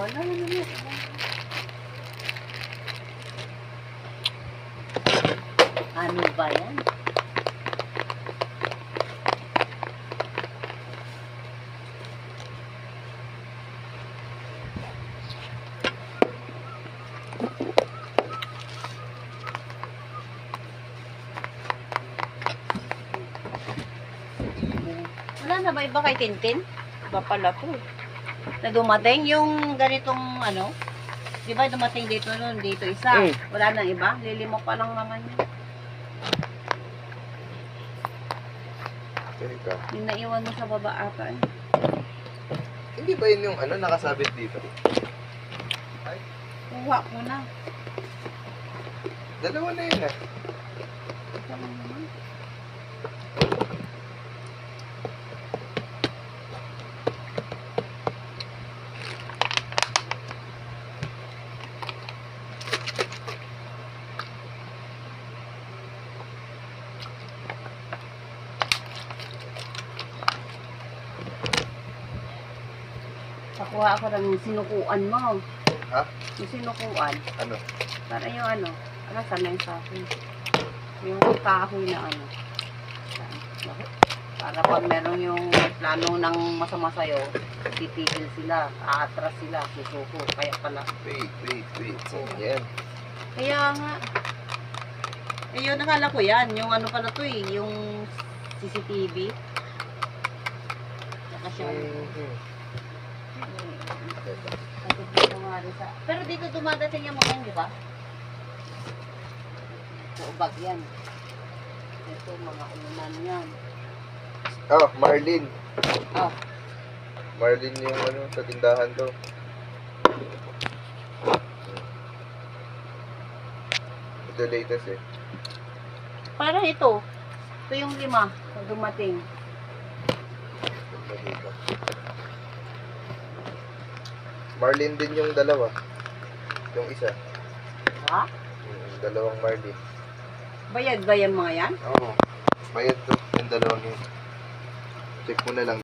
wala na. Ano ba yan? Wala na ba iba kay Tintin? Iba pala po. Na dumating yung ganitong ano, di ba dumating dito nun, dito isa. Wala nang iba, lilimok pa lang naman yun. Teka. Yung naiwan mo sa baba ata eh. Hindi ba yun yung ano, nakasabit dito? Ay, Kuha ko na. dalawa na yun ah. Ito lang naman. Nakuha ako ng sinukuan mo. Ha? Yung sinukuan. Ano? Para yung ano, saan na yung sa akin? Yung kahoy na ano. Para pag meron yung plano ng masama sa'yo, titigil sila, aatras sila, susuko. Kaya pala. Wait. So, yan. Kaya nga. Eh yun, nakala ko yan. Yung ano pala to eh, yung CCTV. Saka siya. Pero dito dumadating yung mga yan, di ba? Ubag yan. Ito, mga unan yan. Oh, Marlin. Oh, Marlin yung ano, sa tindahan to. Ito latest eh. parang ito. Ito yung 5 na dumating. Ito dito. Marlin din yung dalawa. Yung isa. Ha? Dalawang Marlin. Bayad ba yan mga yan? Oo. Bayad to yung dalawang yun. Check mo na lang.